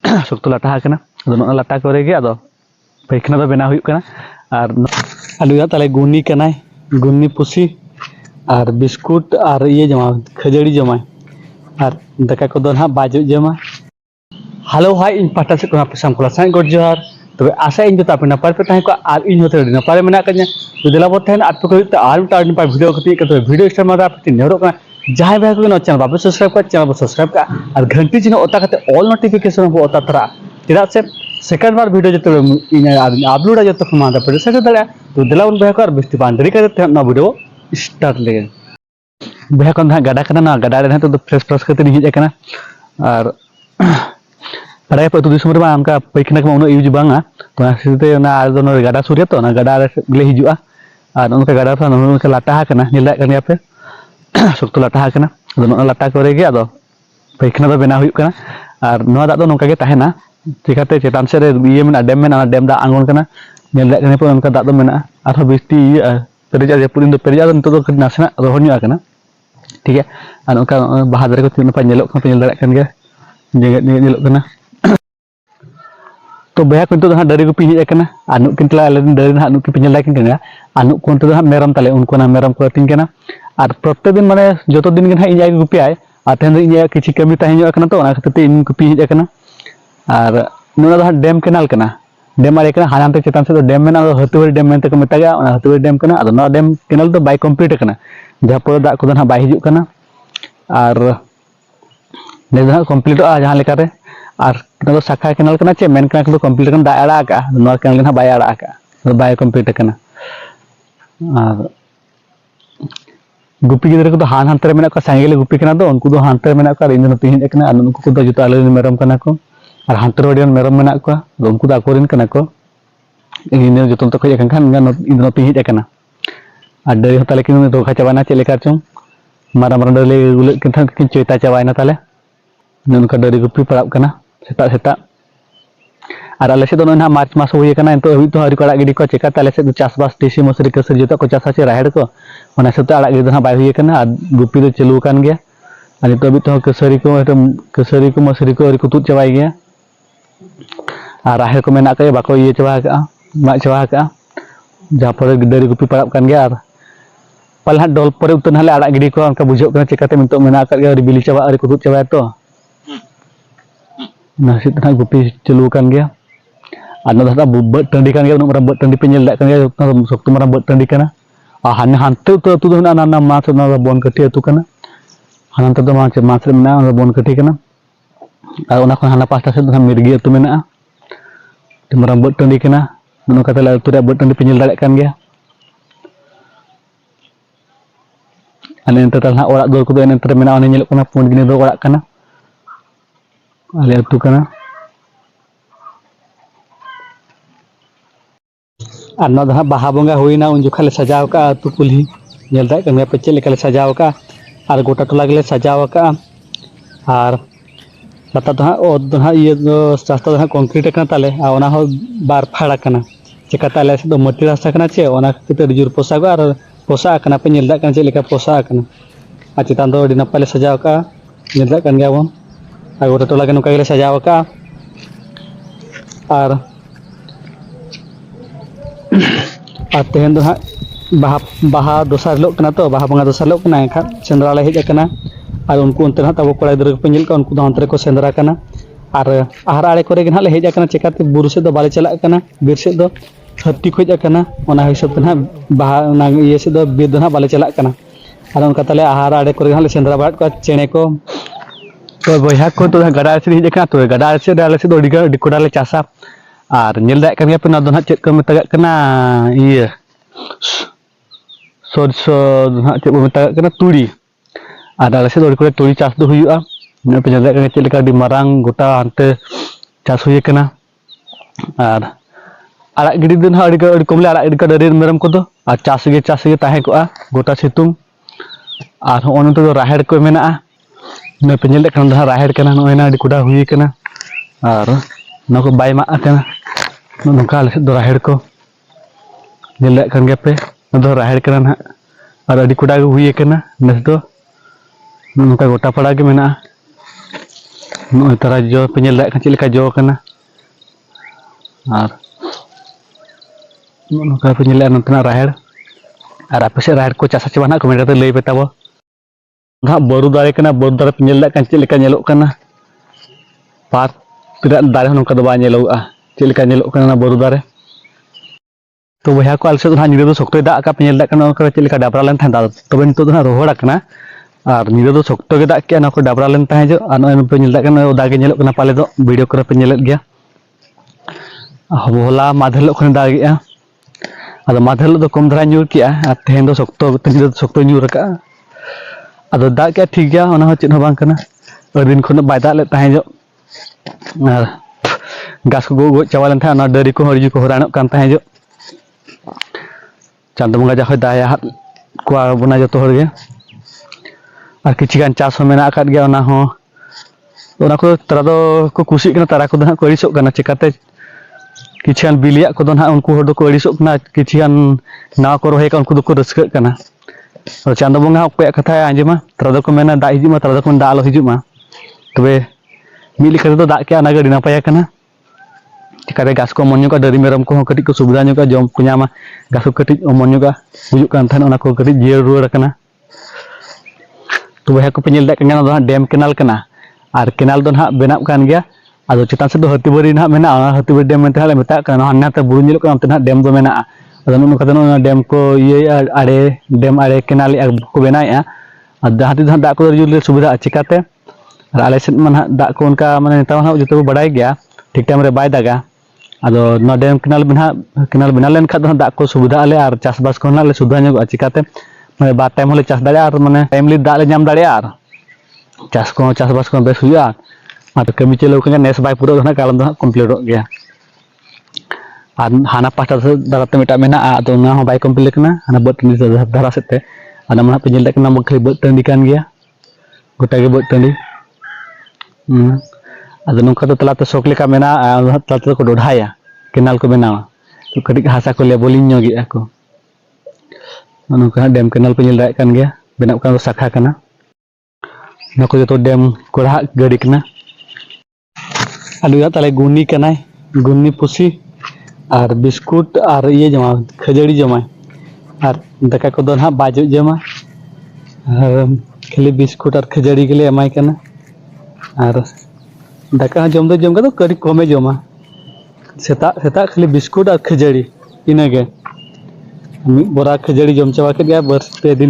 शक्तो लाटा आकना अदो नोना लाटा करे गे अदो पैखाना दो बेना हुयुग कना और आलुया ताले गुनी कनाय गुनी पुसी और बिस्कुट और ये जमा खजड़ी जमाय और दाका को दो ना बाजू जमा हेलो हाय इन पाटा से कोना पेसाम कोला साइ गड जोहार तबे आशा इन जता पे नपाय पे ताहे को आर इन होते नपाय मेना कन्या तो देला बोत थाइन आट पे को आर टार नपाय वीडियो कति के वीडियो स्टार मारा पे नेरो का जहां भाई को चैनल बाबे सब्सक्राइब का चैनल सब्सक्राइब का और घंटी चिन्ह ओता करते ऑल नोटिफिकेशन को ओता तरा चेदा से सेकंड बार वीडियो जते इन अपलोड जते को मादा पे से दड़ा तो देला उन भाई को और बिस्ती बांडरी करते ना वीडियो स्टार्ट लेगे भाई को ना गाडा कना ना गाडा रे तो फ्रेश फ्रेश करते नि हिज कना और अरे पे तो दिसम रे आमका पैखाना को उनो यूज बांगा तो आसिते ना आदो नो गाडा सूर्य तो ना गाडा रे ले हिजुआ और उनका गाडा सा उनका लाटा कना नेला कना पे शक्तो लाटा आकना अदो नोना लाटा करे गे अदो पैखाना दो बेना हुयुग कना और नोआ दा दो नोका गे ताहेना चिकाते चेतान से रे ये मेना डेम दा आंगोन कना नेला कना पे उनका दा दो मेना आरो बिस्ती पेरेजा जे पुरिन दो पेरेजा दो नितो दो नासना रोहन न्यू आकना ठीक है और उनका बाहा दरे को तिन पा नेलो को नेल दाड़ा कन गे जेगे नेलो कना तो बया को तो दारी गुपी हिज कना आनु किनतला दारी ना आनु की पिनल लाकिन कना आनु को तो मेरम ताले उनको ना मेरम को तिन कना और प्रत्येक दिन माने जो दिन के इन गुपी आय और तेन इन किसी कमी तहन कना तो खाते इन गुपी हिज कना और नोना डेम केनाल कना डेम आरे कना हानांते चेतान से डेम मेना हतुवारी डेम मेनते को मेतागा हतुवारी डेम कना अदो नोना डेम केनाल तो बाय कंप्लीट कना जहां पर दा को बाय हिजुग कना और ने दा कंप्लीट जहां लेका रे और तो शाखा केनाल कना चे मेन कना को कंप्लीट कना दा आड़ा का नोना केनाल ना बाय आड़ा का बाय कंप्लीट कना और गुपी गिदरे को हान हानते मेना को सांगेले गुपी कना दो उनको दो हानते मेना को इन नती हिज कना उनको को दो जुता आले मेरम कना को और हानते रोडियन मेरम मेना को उनको दो अकोरिन कना को इन जतन तो खय खान इन नती हिज कना और डरी हताले किन रोखा चाबाना चे लेका चों मारा मारा डले गुले किन किन चेता चाबायना ताले उनका डरी गुपी पड़ाव कना सेता सेता और आले से दो ना मार्च मास हुई कना तो अभी तो हरि को गिडी को चेका ताले से चासबास टीसी मसरी कसर जतो को चासा से राहेड़ को ओना से तो आड़ा गिडी ना बाय हुई कना गुपी दो चलू कान गया और तो अभी तो कसरी को मसरी को हरि को तुत चबाय गया और राहेड़ को मेना के बाको ये चबा का मा चबा का जहां पर डरी गुपी पड़ाव कान गया और पलहा डोल पर उतन हले आड़ा गिडी को उनका बुझो कना चेकाते मितो मेना का गया बिली चबा हरि को तुत चबाय तो नासी तना गुपी चलू कान गया आना दादा बट टंडी कान गया उन बट टंडी पे नेल दा कान गया सख्त मारा बट टंडी कना आ हाने हानते तो तु दो ना ना मास ना बोन कटी अतु कना हानते तो मास रे मेना बोन कटी कना आ ओना खन हाना पास्ता से दो मिर्गी अतु मेना मारा बट टंडी कना नो कतला अतु रे बट टंडी पे नेल दा कान गया अने एंते तलहा ओरा दो को दो एंते मेना ओने नेल कना पुन गिने दो ओरा कना आले अतु कना और ना दहा बाहा बंगा हुईना उन जोखा सजाव का अतु कुल्ही नेल दा कन पे चेक लेका सजाव का और गोटा टोला गेले सजाव का और लता दहा ओ दहा ये रास्ता दहा कंक्रीट कना ताले आ ओना हो बार फाड़ा कना चेका ताले से दो मट्टी रास्ता कना चे ओना किते जुर पोसा को और पोसा कना पे नेल दा कन चे लेका पोसा कना आ चितान दो डिना पाले सजाव का नेल दा कन गया बोन आ गोटा टोला के नुका गेले सजाव का और तेहन दो बाहा दोसार लोग कना तो बाहा बंगा दोसार लोग कना एखा सेंद्रा ले हेज कना और उनको उनते ना तब कोड़ा इधर पे का उनको अंतरे को सेंद्रा कना और आहार आड़े करे के ना ले हेज कना चेकाते बुरु से दो बाले चला कना बीर से दो हत्ती खोज कना ओना हिसाब ते ना बाहा ना ये से दो बीर दो ना बाले चला कना और उनका तले आहार आड़े करे ना ले सेंद्रा बाट को चेने को तो बया को तो गड़ा से हेज कना तो गड़ा से डाले से दो डिकोडा ले चासा और नेल दा कन पे ना दो ना चेक को मेता कना ये सरसो ना चेक को मेता कना तुड़ी और आले से दो तुड़ी चास दो हुयुआ ने पे नेल दा कन चेक लेका दी मारांग गोटा हनते चास हुई कना और आड़ा गिडी दिन हा अड़ी कमले आड़ा गिडी का डरी मेरम को दो और चास गे ताहे को गोटा सितुंग और ओन तो राहेड़ को मेना ने पे नेल दा कन दा राहेड़ कना नोयना अड़ी कुडा हुई कना और नको बाय मा कना नोका आले से दो राहेड़ को नेल कन गया पे दो राहेड़ कना ना और अड़ी कुडा हुई कना नेस दो नोका गोटा पड़ा के मेना ᱱᱚᱜᱼᱚᱭ ᱛᱟᱨᱟ ᱡᱚ ᱯᱮ ᱧᱮᱞ ᱫᱟᱲᱮᱭᱟᱜ ᱠᱟᱱᱟ ᱪᱮᱫ ᱞᱮᱠᱟ ᱡᱚ ᱠᱟᱱᱟ ᱟᱨ ᱱᱚᱝᱠᱟ ᱯᱮ ᱧᱮᱞᱮᱫᱼᱟ ᱱᱚᱛᱮᱱᱟᱜ ᱨᱟᱦᱮᱲ ᱟᱨ ᱟᱯᱮ ᱥᱮᱫ ᱨᱟᱦᱮᱲ ᱠᱚ ᱪᱟᱥ ᱟᱥᱮ ᱵᱟᱝ ᱠᱚᱢᱮᱱᱴ ᱠᱟᱛᱮ ᱞᱟᱹᱭ ᱯᱮ ᱛᱟᱵᱚ ᱱᱟᱦᱟᱜ ᱵᱟᱹᱨᱩ ᱫᱟᱨᱮ ᱠᱟᱱᱟ ᱵᱟᱹᱨᱩ ᱫᱟᱨᱮ ᱯᱮ ᱧᱮᱞ ᱫᱟᱲᱮᱭᱟᱜ ᱠᱟᱱᱟ ᱪᱮᱫ ᱞᱮᱠᱟ ᱧᱮᱞᱚᱜ ᱠᱟᱱᱟ ᱯᱟᱛ ᱨᱮᱭᱟᱜ ᱫᱟᱨᱮ ᱦᱚᱸ ᱱᱚᱝᱠᱟ ᱫᱚ ᱵᱟᱭ ᱧᱮᱞᱚᱜᱚᱜᱼᱟ ᱪᱮᱫ ᱞᱮᱠᱟ ᱧᱮᱞᱚᱜ ᱠᱟᱱᱟ ᱚᱱᱟ ᱵᱟᱹᱨᱩ ᱫᱟᱨᱮ तो बया को आलसे तो ᱧᱤᱫᱟᱹ ᱫᱚ ᱥᱚᱠᱛᱚᱭ ᱫᱟᱜ ᱟᱠᱟᱫ ᱯᱮ ᱧᱮᱞ ᱫᱟᱲᱮᱭᱟᱜ ᱠᱟᱱᱟ ᱚᱱᱠᱟ ᱪᱮᱫ ᱞᱮᱠᱟ ᱰᱟᱵᱨᱟ ᱞᱮᱱ ᱛᱟᱦᱮᱸ ᱫᱟᱜ ᱛᱚᱵᱮ ᱱᱤᱛᱚᱜ ᱫᱚ ᱦᱟᱸᱜ ᱨᱚᱦᱚᱲ ᱟᱠᱟᱱᱟ ᱟᱨ ᱧᱤᱫᱟᱹ ᱫᱚ ᱥᱚᱠᱛᱚ ᱜᱮ ᱫᱟᱜ ᱠᱮᱜᱼᱟ ᱚᱱᱟ ᱠᱚ ᱰᱟᱵᱨᱟ ᱞᱮᱱ ᱛᱟᱦᱮᱸ ᱡᱚᱜ ᱟᱨ ᱱᱚᱜᱼᱚᱭ ᱯᱮ ᱧᱮᱞ ᱫᱟᱲᱮᱭᱟᱜ ᱠᱟᱱᱟ ᱚᱫᱟ ᱜᱮ ᱧᱮᱞᱚᱜ ᱠᱟᱱᱟ ᱯᱟᱞᱮ ᱫᱚ ᱵᱷᱤᱰᱤᱭᱳ ᱠᱚᱨᱮ ᱯᱮ ᱧᱮᱞᱮᱫ ᱜᱮᱭᱟ ᱦᱚᱞᱟ ᱢᱟᱫᱷᱮᱨ ᱦᱤᱞᱳᱜ ᱠᱷᱚᱱᱮ ᱫᱟᱜᱮᱜᱼᱟ ᱟᱫᱚ ᱢᱟᱫᱷᱮᱨ ᱦᱤᱞᱳᱜ ᱫᱚ ᱠᱚᱢ ᱫᱷᱟᱨᱟ ᱧᱩᱨ ᱠᱮᱜᱼᱟ ᱟᱨ ᱛᱮᱦᱮᱧ ᱫᱚ ᱥᱚᱠᱛᱚ ᱧᱩᱨ ᱟᱠᱟᱜᱼᱟ ᱟᱫᱚ ᱫᱟᱜ ᱠᱮᱜᱼᱟ ᱴᱷᱤᱠ ᱜᱮᱭᱟ ᱚᱱᱟ ᱦᱚᱸ ᱪᱮᱫ ᱦᱚᱸ ᱵᱟᱝ ᱠᱟᱱᱟ ᱟᱹᱰᱤ ᱫᱤᱱ ᱠᱷᱚᱱᱟᱜ ᱵᱟᱭ ᱫᱟᱜ ᱞᱮᱫ ᱛᱟᱦᱮᱸ ᱡᱚᱜ ᱟᱨ ᱜᱷᱟᱥ ᱠᱚ ᱜᱚᱡ ᱪᱟᱵᱟ ᱞᱮᱱ ᱛᱟᱦᱮᱸᱫ ᱚᱱᱟ ᱫᱟᱨᱮ ᱠᱚᱦᱚᱸ ᱨᱤᱡᱩ ᱠᱚ ᱦᱚᱨᱟᱭᱚᱱᱚᱜ ᱠᱟᱱ ᱛᱟᱦᱮᱸ ᱡᱚᱜ ᱪᱟᱸᱫᱳ ᱵᱚᱸᱜᱟ ᱡᱟ ᱦᱚᱭ ᱫᱟᱭᱟ ᱦᱟᱜ ᱠᱚᱣᱟ ᱵᱚᱱᱟ ᱡᱚᱛᱚ ᱦᱚᱲ ᱜᱮ ᱟᱨ ᱠᱤᱪᱷᱩ ᱜᱟᱱ ᱪᱟᱥ ᱦᱚᱸ ᱢᱮᱱᱟᱜ ᱟᱠᱟᱫ ᱜᱮᱭᱟ ᱚᱱᱟ ᱠᱚ ᱛᱟᱨᱟ ᱫᱚᱠᱚ ᱠᱩᱥᱤᱜ ᱠᱟᱱᱟ ᱛᱟᱨᱟ ᱠᱚᱫᱚ ᱦᱟᱸᱜ ᱠᱚ ᱟᱹᱲᱤᱥᱚᱜ ᱠᱟᱱᱟ ᱪᱤᱠᱟᱹᱛᱮ ᱠᱤᱪᱷᱩ ᱜᱟᱱ ᱵᱤᱞᱤᱭᱟᱜ ᱠᱚᱫᱚ ᱦᱟᱸᱜ ᱩᱱᱠᱩ ᱦᱚᱲ ᱫᱚᱠᱚ ᱟᱹᱲᱤᱥᱚᱜ ᱠᱟᱱᱟ ᱠᱤᱪᱷᱩ ᱜᱟᱱ ᱱᱟᱣᱟ ᱠᱚ ᱨᱚᱦᱚᱭ ᱟᱠᱟᱫ ᱩᱱᱠᱩ ᱫᱚᱠᱚ ᱨᱟᱹᱥᱠᱟᱹᱜ ᱠᱟᱱᱟ ᱪᱟᱸᱫᱳ ᱵᱚᱸᱜᱟ ᱦᱚᱸ ᱚᱠᱚᱭᱟᱜ ᱠᱟᱛᱷᱟᱭ ᱟᱸᱡᱚᱢᱟ ᱛᱟᱨᱟ ᱫᱚᱠᱚ ᱢᱮᱱᱟ ᱫᱟᱜ ᱦᱤᱡᱩᱜ ᱢᱟ ᱛᱟᱨᱟ ᱫᱚᱠᱚ ᱢᱮᱱᱟ ᱫᱟᱜ ᱟᱞᱚ ᱦᱤᱡᱩᱜ ᱢᱟ ᱛᱚᱵᱮ ᱢᱤᱫ ᱞᱮᱠᱟ ᱛᱮᱫᱚ ᱫᱟᱜ ᱠᱮᱜᱼᱟ ᱚᱱᱟᱜᱮ ᱟᱹᱰᱤ ᱱᱟᱯᱟᱭ ᱠᱟᱱᱟ ᱪᱤᱠᱟᱹᱛᱮ ᱜᱷᱟᱥ ᱠᱚ ᱚᱢᱚᱱ ᱧᱚᱜᱼᱟ ᱰᱟᱹᱝᱨᱤ ᱢᱮᱨᱚᱢ ᱠᱚᱦᱚᱸ ᱠᱟᱹᱴᱤᱡ ᱠᱚ ᱥᱩᱵᱤᱫᱷᱟ ᱧᱚᱜᱼᱟ ᱡᱚᱢ ᱠᱚ ᱧᱟᱢᱟ ᱜᱷᱟᱥ ᱠᱚ ᱠᱟᱹᱴᱤᱡ ᱚᱢᱚᱱ ᱧᱚᱜᱼᱟ ᱦᱩᱭᱩᱜ ᱠᱟᱱ ᱛᱟᱦᱮᱱ ᱚᱱᱟ ko ᱠᱟᱹᱴᱤᱡ ᱡᱤᱭᱟᱹᱲ ᱨᱩᱣᱟᱹᱲ ᱟᱠᱟᱱᱟ ᱛᱚ ᱵᱚᱭᱦᱟ ᱠᱚᱯᱮ ᱧᱮᱞ ᱫᱟᱲᱮᱭᱟᱜ ᱠᱟᱱᱟ ᱚᱱᱟ ᱫᱚ ᱦᱟᱸᱜ ᱰᱮᱢ ᱠᱮᱱᱟᱞ ᱠᱟᱱᱟ ᱟᱨ ᱠᱮᱱᱟᱞ ᱫᱚ ᱦᱟᱸᱜ ᱵᱮᱱᱟᱜ ᱠᱟᱱ ᱜᱮᱭᱟ ᱟᱫᱚ ᱪᱮᱛᱟᱱ ᱥᱮᱫ ᱫᱚ ᱦᱟᱹᱛᱤ ᱵᱟᱹᱨᱤ ᱱᱟᱦᱟᱜ ᱢᱮᱱᱟᱜᱼᱟ ᱚᱱᱟ ᱦᱟᱹᱛᱤ ᱵᱟᱹᱨᱤ ᱰᱮᱢ ᱢᱮᱱᱛᱮ ᱦᱟᱸᱜ ᱞᱮ ᱢᱮᱛᱟᱜ ᱠᱟᱱᱟ ᱦᱟᱱᱟ ᱱᱟᱛᱮ ᱵᱩᱨᱩ ᱧᱮᱞᱚᱜ ᱠᱟᱱᱟ ᱚᱱᱛᱮ ᱦᱟᱸᱜ ᱰᱮᱢ ᱫᱚ ᱢᱮᱱᱟᱜᱼᱟ ᱟᱫᱚ ᱱᱚᱜᱼᱚ ᱱᱚᱝᱠᱟ ᱫᱚ ᱱᱚᱜᱼᱚᱭ ᱰᱮᱢ ko ᱤᱭᱟᱹᱭᱮᱜᱼᱟ ᱟᱲᱮ ᱰᱮᱢ ᱟᱲᱮ ᱠᱮᱱᱟᱞᱮᱜᱼᱟ ᱠᱚ ᱵᱮᱱᱟᱣᱮᱜᱼᱟ ᱟᱨ ᱡᱟᱦᱟᱸ ᱛᱤᱥ ᱦᱟᱸᱜ ᱫᱟᱜ ᱠᱚ ᱡᱩᱨ ᱞᱮ ᱥᱩᱵᱤᱫᱷᱟᱜᱼᱟ ᱪᱤᱠᱟᱹᱛᱮ ᱟᱨ ᱟᱞᱮ ᱥᱮᱫ ᱢᱟ ᱱᱟᱦᱟᱜ ᱫᱟᱜ ᱠᱚ ᱚᱱᱠᱟ ᱢᱟᱱᱮ ᱱᱮᱛᱟᱨ ᱦᱟᱸᱜ ᱡᱚᱛᱚ ᱠᱚ ᱵᱟᱲᱟᱭ ᱜᱮᱭᱟ ᱴᱷᱤᱠ ᱴᱟᱭᱤᱢ ᱨᱮ ᱵᱟᱭ ᱫᱟᱜᱟ ᱟᱫᱚ ᱱᱚᱣᱟ ᱰᱮᱢ ᱠᱮᱱᱟᱞ ᱵᱮᱱᱟᱣ ᱞᱮᱱᱠᱷᱟᱱ ᱫᱚ ᱦᱟᱸᱜ ᱫᱟᱜ ᱠᱚ ᱥᱩᱵᱤᱫᱷᱟᱜ ᱟᱞᱮ ᱟᱨ ᱪᱟᱥᱵᱟᱥ ᱠᱚ ᱦᱟᱸᱜ ᱞᱮ ᱥᱩᱵᱤᱫᱷᱟ ᱧᱚᱜᱚᱜᱼᱟ ᱪᱤᱠᱟᱹᱛᱮ ᱢᱟᱱᱮ ᱵᱟᱨ ᱴᱟᱭᱤᱢ ᱦᱚᱸᱞᱮ ᱪᱟᱥ ᱫᱟᱲᱮᱭᱟᱜᱼᱟ ᱟᱨ ᱢᱟᱱᱮ ᱴᱟᱭᱤᱢᱞᱤ ᱫᱟᱜ ᱞᱮ ᱧᱟᱢ ᱫᱟᱲᱮᱭᱟᱜᱼᱟ ᱟᱨ ᱪᱟᱥ ᱠᱚᱦᱚᱸ ᱪᱟᱥᱵᱟᱥ ᱠᱚᱦᱚᱸ ᱵᱮᱥ ᱦᱩᱭᱩᱜᱼᱟ ᱟᱨ ᱠᱟᱹᱢᱤ ᱪᱟᱹᱞᱩ ᱠᱟᱱᱟ ᱱᱮᱥ ᱵᱟᱭ ᱯᱩᱨᱟᱹᱜ ᱨᱮᱦᱚᱸ ᱠᱟᱞᱚᱢ ᱫᱚ ᱦᱟᱸᱜ ᱠᱚᱢᱯᱞᱤᱴᱚᱜ ᱜᱮᱭᱟ ᱟᱨ ᱦᱟᱱᱟ ᱯᱟᱦᱴᱟ ᱫᱷᱟᱨᱟᱛᱮ ᱢᱤᱫᱴᱟᱜ ᱢᱮᱱᱟᱜᱼᱟ ᱟᱫᱚ ᱚᱱᱟ ᱦᱚᱸ ᱵᱟᱭ ᱠᱚᱢᱯᱞᱤᱴ ᱠᱟᱱᱟ ᱦᱟᱱᱟ ᱵᱟᱹᱫᱽ ᱴᱟᱺᱰᱤ ᱫᱷᱟᱨᱟ ᱥᱮᱫ ᱛᱮ ᱚᱱᱟ ᱢᱟ ᱦᱟᱸᱜ ᱯᱮ ᱧᱮᱞ ᱫᱟᱲᱮᱭᱟᱜ ᱠᱟᱱᱟ ᱠᱷᱟᱹᱞᱤ ᱵᱟᱹᱫᱽ ᱴᱟᱺᱰᱤ ᱠᱟᱱ ᱜᱮᱭᱟ ᱜᱚᱴᱟ ᱜᱮ ᱵᱟᱹᱫᱽ ᱴᱟᱺᱰᱤ ᱟᱫᱚ ᱱᱚᱝᱠᱟ ᱫᱚ ᱛᱟᱞᱟᱛᱮ ᱥᱚᱠ ᱞᱮᱠᱟ ᱢᱮᱱᱟᱜᱼᱟ ᱛᱟᱞᱟ ᱛᱮᱫᱚ ᱠᱚ ᱰᱚᱰᱷᱟᱭᱟ ᱠᱮᱱᱟᱞ ᱠᱚ ᱵᱮᱱᱟᱣᱟ ᱠᱟᱹᱴᱤᱡ ᱦᱟᱥᱟ ᱠᱚ ᱞᱮᱵᱚᱞᱤᱝ ᱧᱚᱜᱮᱜᱼᱟ ᱠᱚ ᱱᱚᱝᱠᱟ ᱦᱟᱸᱜ ᱰᱮᱢ ᱠᱮᱱᱟᱞ ᱯᱮ ᱧᱮᱞ ᱫᱟᱲᱮᱭᱟᱜ ᱠᱟᱱ ᱜᱮᱭᱟ ᱵᱮᱱᱟᱣ ᱠᱟᱱ ᱫᱚ ᱥᱟᱠᱷᱟ ᱠᱟᱱᱟ ᱱᱚᱣᱟ ᱠᱚ ᱡᱚᱛᱚ ᱰᱮᱢ ᱠᱚᱨᱮ ᱜᱟᱹᱰᱤ ᱠᱟᱱᱟ ᱟᱞᱮᱭᱟᱜ ᱛᱟᱞᱮ ᱜᱩᱱᱤ ᱠᱟᱱᱟᱭ ᱜᱩᱱᱤ ᱯᱩᱥᱤ ᱟᱨ ᱵᱤᱥᱠᱩᱴ ᱟᱨ ᱤᱭᱟᱹ ᱡᱚᱢᱟ ᱠᱷᱟᱹᱡᱟᱹᱲᱤ ᱡᱚᱢᱟᱭ ᱟᱨ ᱫᱟᱠᱟ ᱠᱚᱫᱚ ᱱᱟᱦᱟᱜ ᱵᱟᱭ ᱡᱚᱢᱟ ᱟᱨ ᱠᱷᱟᱹᱞᱤ ᱵᱤᱥᱠᱩᱴ ᱟᱨ ᱠᱷᱟᱹᱡᱟᱹᱲᱤ ᱜᱮᱞᱮ ᱮᱢᱟᱭ ᱠᱟᱱᱟ ᱟᱨ ᱫᱟᱠᱟ ᱦᱚᱸ ᱡᱚᱢ ᱫᱚ ᱡᱚᱢ ᱠᱟᱫᱟ ᱠᱟᱹᱴᱤᱡ ᱠᱚᱢᱮ ᱡᱚᱢᱟ ᱥᱮᱛᱟᱜ ᱠᱷᱟᱹᱞᱤ ᱵᱤᱥᱠᱩᱴ ᱟᱨ ᱠᱷᱟᱹᱡᱟᱹᱲᱤ ᱤᱱᱟᱹᱜᱮ ᱢᱤᱫ ᱵᱚᱨᱟ ᱠᱷᱟᱹᱡᱟᱹᱲᱤ ᱡᱚᱢ ᱪᱟᱵᱟ ᱠᱮᱫ ᱜᱮᱭᱟ ᱵᱟᱨ ᱯᱮ ᱫᱤᱱ